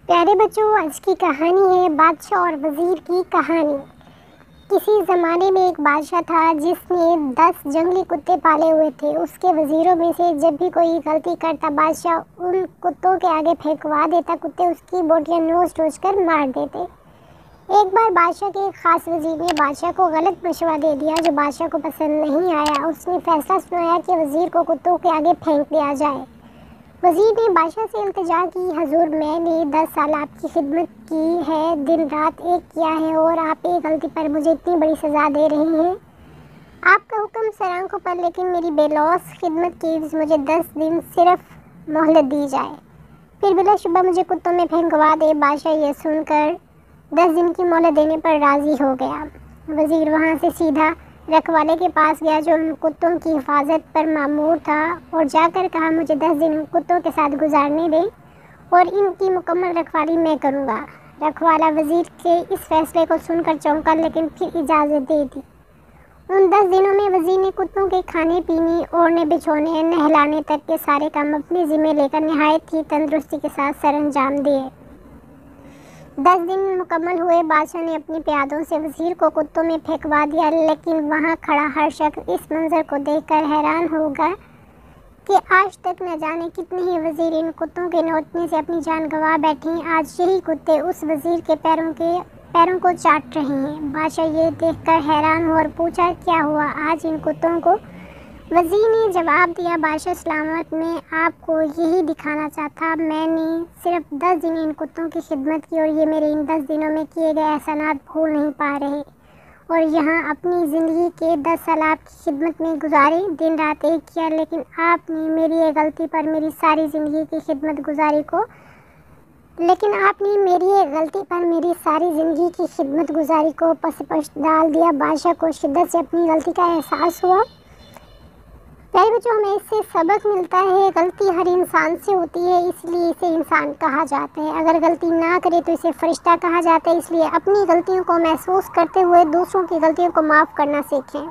پیارے بچوں، آج کی کہانی ہے بادشاہ اور وزیر کی کہانی۔ کسی زمانے میں ایک بادشاہ تھا جس نے 10 جنگلی کتے پالے ہوئے تھے۔ اس کے وزیروں میں سے جب بھی کوئی غلطی کرتا، بادشاہ ان کتوں کے آگے پھینکوا دیتا۔ کتے اس کی بوٹیاں نوچ کر مار دیتے۔ ایک بار بادشاہ کے ایک خاص وزیر نے بادشاہ کو غلط مشورہ دے دیا جو بادشاہ کو پسند نہیں آیا۔ اس نے فیصلہ سنایا کہ وزیر کو کتوں کے آگے پھینک دیا جائے۔ وزیر نے بادشاہ سے التجا کی، حضور، میں نے 10 سال آپ کی خدمت کی ہے، دن رات ایک کیا ہے، اور آپ ایک غلطی پر مجھے اتنی بڑی سزا دے رہے ہیں۔ آپ کا حکم سر آنکھوں پر، لیکن میری بے لوث خدمت کی مجھے 10 دن صرف مہلت دی جائے، پھر بلا شبہ مجھے کتوں میں پھینکوا دے۔ بادشاہ یہ سن کر 10 دن کی مہلت دینے پر راضی ہو گیا۔ وزیر وہاں سے سیدھا رکھوالے کے پاس گیا جو ان کتوں کی حفاظت پر مامور تھا، اور جا کر کہا، مجھے 10 دن کتوں کے ساتھ گزارنے دیں اور ان کی مکمل رکھوالی میں کروں گا۔ رکھوالا وزیر کے اس فیصلے کو سن کر چونکا، لیکن پھر اجازت دے دی۔ ان 10 دنوں میں وزیر نے کتوں کے کھانے پینے، اوڑھنے بچھونے، نہلانے تک کے سارے کام اپنے ذمہ لے کر نہایت ہی تندرستی کے ساتھ سر انجام دیے۔ 10 دن مکمل ہوئے، بادشاہ نے اپنی پیادوں سے وزیر کو کتوں میں پھینکوا دیا، لیکن وہاں کھڑا ہر شخص اس منظر کو دیکھ کر حیران ہوگا کہ آج تک نہ جانے کتنے ہی وزیر ان کتوں کے نوچنے سے اپنی جان گنوا بیٹھے ہیں۔ آج یہی کتے اس وزیر کے پیروں کو چاٹ رہے ہیں۔ بادشاہ یہ دیکھ کر حیران ہوا اور پوچھا، کیا ہوا آج ان کتوں کو؟ وزیر نے جواب دیا، بادشاہ سلامت، میں آپ کو یہی دکھانا چاہتا، میں نے صرف 10 دن ان کتوں کی خدمت کی، اور یہ میرے ان 10 دنوں میں کیے گئے احسانات بھول نہیں پا رہے، اور یہاں اپنی زندگی کے 10 سال آپ کی خدمت میں گزارے، دن رات ایک کیا، لیکن آپ نے میری ایک غلطی پر میری ساری زندگی کی خدمت گزاری کو پس پش ڈال دیا۔ بادشاہ کو شدت سے اپنی غلطی کا احساس ہوا۔ پیارے بچوں، ہمیں اس سے سبق ملتا ہے، غلطی ہر انسان سے ہوتی ہے، اس لیے اسے انسان کہا جاتا ہے۔ اگر غلطی نہ کرے تو اسے فرشتہ کہا جاتا ہے۔ اس لیے اپنی غلطیوں کو محسوس کرتے ہوئے دوسروں کی غلطیوں کو معاف کرنا سیکھیں۔